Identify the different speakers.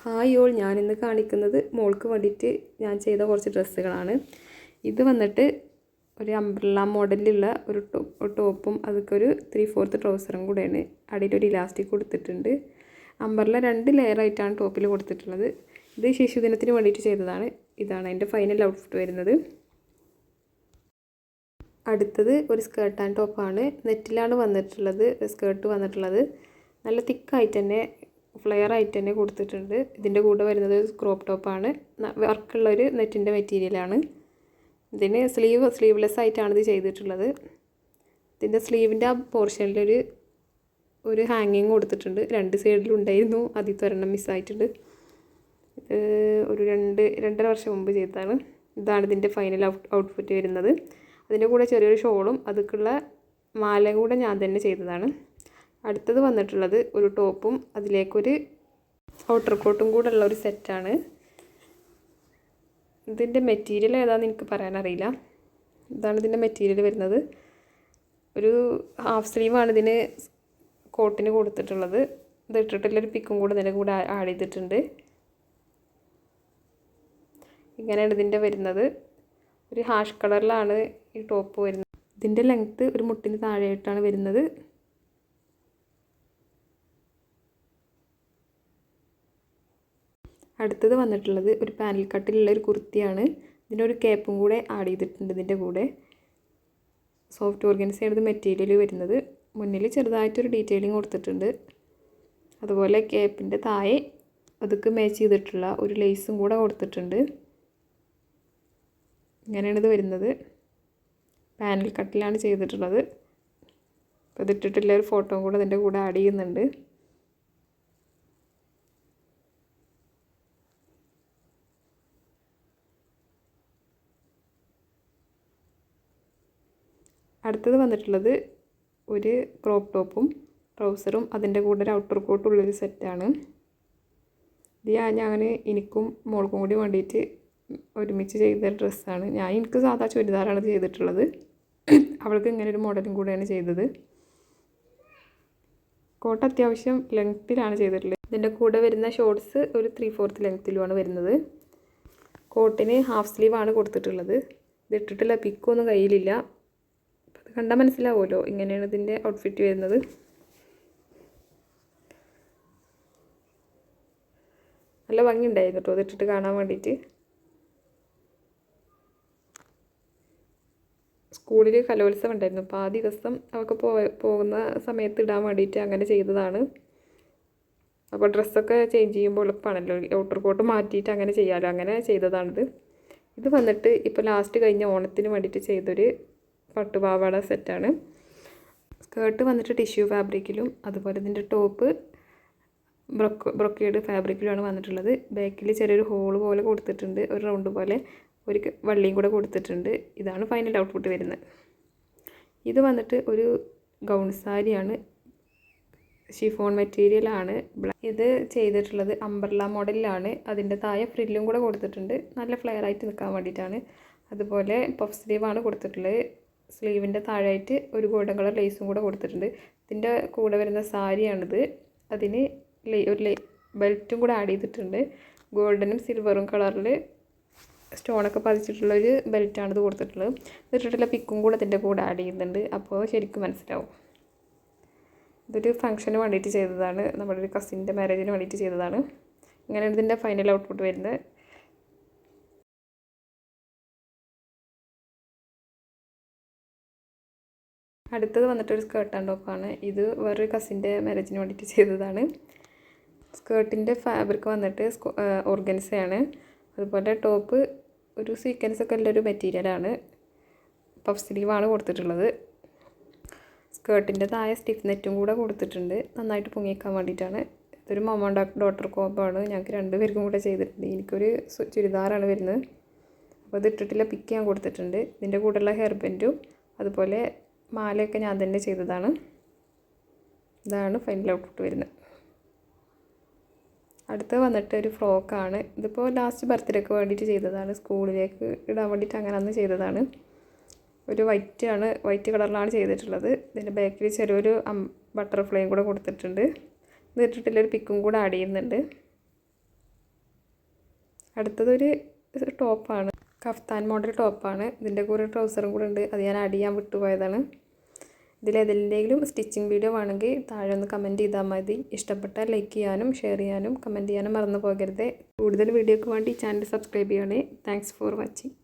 Speaker 1: Hi all, ഞാനിന്ന് കാണിക്കുന്നത് മോൾക്ക് വേണ്ടിയിട്ട് ഞാൻ ചെയ്ത കുറച്ച് ഡ്രസ്സുകളാണ്. ഇത് വന്നിട്ട് ഒരു അംബ്രല്ല മോഡലിലുള്ള ഒരു ടോപ്പും അതൊക്കെ ഒരു 3/4 ട്രൗസറും കൂടെയാണ്. അടിയിലൊരു ഇലാസ്റ്റിക് കൊടുത്തിട്ടുണ്ട്. അംബ്രല്ല 2 ലെയറായിട്ടാണ് ടോപ്പിൽ കൊടുത്തിട്ടുള്ളത്. ഇത് ശിശുദിനത്തിന് വേണ്ടിയിട്ട് ചെയ്തതാണ്. ഇതാണ് അതിൻ്റെ ഫൈനൽ ഔട്ട്ഫിറ്റ് വരുന്നത്. അടുത്തത് ഒരു സ്കേർട്ട് ആൻഡ് ടോപ്പാണ്. നെറ്റിലാണ് വന്നിട്ടുള്ളത് സ്കേർട്ട് വന്നിട്ടുള്ളത്. നല്ല തിക്കായിട്ട് തന്നെ ഫ്ലെയർ ആയിട്ട് തന്നെ കൊടുത്തിട്ടുണ്ട്. ഇതിൻ്റെ കൂടെ വരുന്നത് ക്രോപ്പ് ടോപ്പാണ്. വർക്കുള്ളൊരു നെറ്റിൻ്റെ മെറ്റീരിയലാണ്. ഇതിന് സ്ലീവ്ലെസ് ആയിട്ടാണ് ഇത് ചെയ്തിട്ടുള്ളത്. ഇതിൻ്റെ സ്ലീവിൻ്റെ ആ പോർഷനിലൊരു ഹാങ്ങിങ് കൊടുത്തിട്ടുണ്ട്. 2 സൈഡിലും ഉണ്ടായിരുന്നു, ആദ്യത്തെ ഒരെണ്ണം മിസ്സായിട്ടുണ്ട്. ഇത് ഒരു 2.5 വർഷം മുമ്പ് ചെയ്തതാണ്. ഇതാണ് ഇതിൻ്റെ ഫൈനൽ ഔട്ട്ഫിറ്റ് വരുന്നത്. അതിൻ്റെ കൂടെ ചെറിയൊരു ഷോളും അതുക്കുള്ള മാലയും കൂടെ ഞാൻ തന്നെ ചെയ്തതാണ്. അടുത്തത് വന്നിട്ടുള്ളത് ഒരു ടോപ്പും അതിലേക്കൊരു ഔട്ടർ കോട്ടും കൂടെ ഉള്ള ഒരു സെറ്റാണ്. ഇതിൻ്റെ മെറ്റീരിയൽ ഏതാണെന്ന് എനിക്ക് പറയാനറിയില്ല. ഇതാണ് ഇതിൻ്റെ മെറ്റീരിയൽ വരുന്നത്. ഒരു ഹാഫ് സ്ലീവാണ് ഇതിന് കോട്ടിന് കൊടുത്തിട്ടുള്ളത്. ഇത് ഇട്ടിട്ടുള്ളൊരു പിക്കും കൂടെ ഇതിൻ്റെ കൂടെ ആഡ് ചെയ്തിട്ടുണ്ട്. ഇങ്ങനെയാണ് ഇതിൻ്റെ വരുന്നത്. ഒരു ഹാഷ് കളറിലാണ് ഈ ടോപ്പ് വരുന്നത്. ഇതിൻ്റെ ലെങ്ത്ത് ഒരു മുട്ടിന് താഴെയായിട്ടാണ് വരുന്നത്. അടുത്തത് വന്നിട്ടുള്ളത് ഒരു പാനൽ കട്ടിലുള്ള ഒരു കുർത്തിയാണ്. ഇതിനൊരു കേപ്പും കൂടെ ആഡ് ചെയ്തിട്ടുണ്ട്. ഇതിൻ്റെ കൂടെ സോഫ്റ്റ് ഓർഗൻസയാണ് മെറ്റീരിയൽ വരുന്നത്. മുന്നിൽ ചെറുതായിട്ടൊരു ഡീറ്റെയിലിംഗ് കൊടുത്തിട്ടുണ്ട്. അതുപോലെ കേപ്പിൻ്റെ താഴെ അതൊക്കെ മാച്ച് ചെയ്തിട്ടുള്ള ഒരു ലേസും കൂടെ കൊടുത്തിട്ടുണ്ട്. ഇങ്ങനെയാണിത് വരുന്നത്. പാനൽ കട്ടിലാണ് ചെയ്തിട്ടുള്ളത്. അപ്പോൾ ഇതിട്ടിട്ടുള്ള ഒരു ഫോട്ടോയും കൂടെ ഇതിൻ്റെ കൂടെ ആഡ് ചെയ്യുന്നുണ്ട്. അടുത്തത് വന്നിട്ടുള്ളത് ഒരു ക്രോപ്പ് ടോപ്പും ട്രൗസറും അതിൻ്റെ കൂടെ ഒരു ഔട്ടർ കോട്ടുള്ളൊരു സെറ്റാണ്. ഇത് ഞാൻ എനിക്കും മോൾക്കും കൂടി വേണ്ടിയിട്ട് ഒരുമിച്ച് ചെയ്ത ഡ്രസ്സാണ്. എനിക്ക് സാധാ ചുരിദാറാണ് ചെയ്തിട്ടുള്ളത്. അവൾക്ക് ഇങ്ങനെ ഒരു മോഡലും കൂടെയാണ് ചെയ്തത്. കോട്ട് അത്യാവശ്യം ലെങ്ത്തിലാണ് ചെയ്തിട്ടുള്ളത്. ഇതിൻ്റെ കൂടെ വരുന്ന ഷോർട്സ് ഒരു 3/4 ലെങ്ത്തിലുമാണ് വരുന്നത്. കോട്ടിന് ഹാഫ് സ്ലീവാണ് കൊടുത്തിട്ടുള്ളത്. ഇത് ഇട്ടിട്ടുള്ള പിക്കൊന്നും കയ്യിലില്ല. അത് കണ്ടാൽ മനസ്സിലാവുമല്ലോ ഇങ്ങനെയാണ് ഇതിൻ്റെ ഔട്ട്ഫിറ്റ് വരുന്നത്. നല്ല ഭംഗിയുണ്ടായിരുന്നു കേട്ടോ ഇതിട്ടിട്ട് കാണാൻ വേണ്ടിയിട്ട്. സ്കൂളിൽ കലോത്സവം ഉണ്ടായിരുന്നു. അപ്പോൾ ആ ദിവസം അവൾക്ക് പോകുന്ന സമയത്ത് ഇടാൻ വേണ്ടിയിട്ട് അങ്ങനെ ചെയ്തതാണ്. അപ്പോൾ ഡ്രസ്സൊക്കെ ചേഞ്ച് ചെയ്യുമ്പോൾ എളുപ്പമാണല്ലോ, ഔട്ടർ കോട്ട് മാറ്റിയിട്ട് അങ്ങനെ ചെയ്യാമല്ലോ, അങ്ങനെ ചെയ്തതാണിത്. ഇത് വന്നിട്ട് ഇപ്പോൾ ലാസ്റ്റ് കഴിഞ്ഞ ഓണത്തിന് വേണ്ടിയിട്ട് ചെയ്തൊരു പട്ടുപാവാട സെറ്റാണ്. സ്കേർട്ട് വന്നിട്ട് ടിഷ്യൂ ഫാബ്രിക്കിലും അതുപോലെ ഇതിൻ്റെ ടോപ്പ് ബ്രൊക്കേഡ് ഫാബ്രിക്കിലുമാണ് വന്നിട്ടുള്ളത്. ബാക്കിൽ ചെറിയൊരു ഹോൾ പോലെ കൊടുത്തിട്ടുണ്ട്, ഒരു റൗണ്ട് പോലെ ഒരു വള്ളിയും കൂടെ കൊടുത്തിട്ടുണ്ട്. ഇതാണ് ഫൈനൽ ഔട്ട്പുട്ട് വരുന്നത്. ഇത് വന്നിട്ട് ഒരു ഗൗൺ സാരിയാണ്. ഷിഫോൺ മെറ്റീരിയലാണ്. ഇത് ചെയ്തിട്ടുള്ളത് അംബ്രല്ല മോഡലിലാണ്. അതിൻ്റെ താഴെ ഫ്രില്ലും കൂടെ കൊടുത്തിട്ടുണ്ട്, നല്ല ഫ്ലെയർ ആയിട്ട് നിൽക്കാൻ വേണ്ടിയിട്ടാണ്. അതുപോലെ പഫ് സ്ലീവാണ് കൊടുത്തിട്ടുള്ളത്. സ്ലീവിൻ്റെ താഴെയായിട്ട് ഒരു ഗോൾഡൻ കളർ ലേസും കൂടെ കൊടുത്തിട്ടുണ്ട്. ഇതിൻ്റെ കൂടെ വരുന്ന സാരിയാണിത്. അതിന് ഒരു ബെൽറ്റും കൂടെ ആഡ് ചെയ്തിട്ടുണ്ട്. ഗോൾഡനും സിൽവറും കളറിൽ സ്റ്റോണൊക്കെ പതിച്ചിട്ടുള്ളൊരു ബെൽറ്റാണിത് കൊടുത്തിട്ടുള്ളത്. ഇതിട്ടിട്ടുള്ള പിക്കും കൂടെ ഇതിൻ്റെ കൂടെ ആഡ് ചെയ്യുന്നുണ്ട്. അപ്പോൾ ശരിക്കും മനസ്സിലാവും. ഇതൊരു ഫംഗ്ഷന് വേണ്ടിയിട്ട് ചെയ്തതാണ്. നമ്മുടെ ഒരു കസിൻ്റെ മാരേജിന് വേണ്ടിയിട്ട് ചെയ്തതാണ്. ഇങ്ങനെയാണ് ഇതിൻ്റെ ഫൈനൽ ഔട്ട്പുട്ട് വരുന്നത്. അടുത്തത് വന്നിട്ടൊരു സ്കേർട്ട് ആൻഡ് ടോപ്പാണ്. ഇത് വേറൊരു കസിൻ്റെ മാരേജിന് വേണ്ടിയിട്ട് ചെയ്തതാണ്. സ്കേർട്ടിൻ്റെ ഫാബ്രിക് വന്നിട്ട് ഓർഗൻസയാണ്. അതുപോലെ ടോപ്പ് ഒരു സീക്വൻസൊക്കെ ഉള്ളൊരു മെറ്റീരിയലാണ്. പഫ് സ്ലീവാണ് കൊടുത്തിട്ടുള്ളത്. സ്കേർട്ടിൻ്റെ താഴെ സ്റ്റിഫ് നെറ്റും കൂടെ കൊടുത്തിട്ടുണ്ട്, നന്നായിട്ട് പൊങ്ങിക്കാൻ വേണ്ടിയിട്ടാണ്. ഇതൊരു മമ്മ ഡോട്ടർ കോപ്പാണ്. ഞങ്ങൾക്ക് 2 പേർക്കും കൂടെ ചെയ്തിട്ടുണ്ട്. എനിക്കൊരു ചുരിദാറാണ് വരുന്നത്. അപ്പോൾ ഇത് ഇട്ടിട്ടുള്ള പിക്ക് ഞാൻ കൊടുത്തിട്ടുണ്ട്. ഇതിൻ്റെ കൂടെയുള്ള ഹെയർ ബാൻഡും അതുപോലെ മാലയൊക്കെ ഞാൻ തന്നെ ചെയ്തതാണ്. ഇതാണ് ഫൈനൽ ഔട്ട്പുട്ട് വരുന്നത്. അടുത്ത് വന്നിട്ട് ഒരു ഫ്രോക്കാണ്. ഇതിപ്പോൾ ലാസ്റ്റ് ബർത്ത്ഡേക്ക് വേണ്ടിയിട്ട് ചെയ്തതാണ്. സ്കൂളിലേക്ക് ഇടാൻ വേണ്ടിയിട്ട് അങ്ങനെ അന്ന് ചെയ്തതാണ്. ഒരു വൈറ്റ് കളറിലാണ് ചെയ്തിട്ടുള്ളത്. ഇതിൻ്റെ ബാക്കിൽ ചെറിയൊരു ബട്ടർഫ്ലൈയും കൂടെ കൊടുത്തിട്ടുണ്ട്. ഇത് ഇട്ടിട്ടുള്ളൊരു പിക്കും കൂടെ ആഡ് ചെയ്യുന്നുണ്ട്. അടുത്തതൊരു ടോപ്പാണ്, കഫ്താൻ മോഡൽ ടോപ്പാണ്. ഇതിൻ്റെ കൂടെ ട്രൗസറും കൂടെ ഉണ്ട്, അത് ഞാൻ ആഡ് ചെയ്യാൻ വിട്ടുപോയതാണ്. ഇതിലേതെങ്കിലും സ്റ്റിച്ചിങ് വീഡിയോ വേണമെങ്കിൽ താഴെ ഒന്ന് കമൻറ്റ് ചെയ്താൽ മതി. ഇഷ്ടപ്പെട്ടാൽ ലൈക്ക് ചെയ്യാനും ഷെയർ ചെയ്യാനും കമൻറ്റ് ചെയ്യാനും മറന്നു പോകരുത്. കൂടുതൽ വീഡിയോക്ക് വേണ്ടി ചാനൽ സബ്സ്ക്രൈബ് ചെയ്യണേ. Thanks for watching.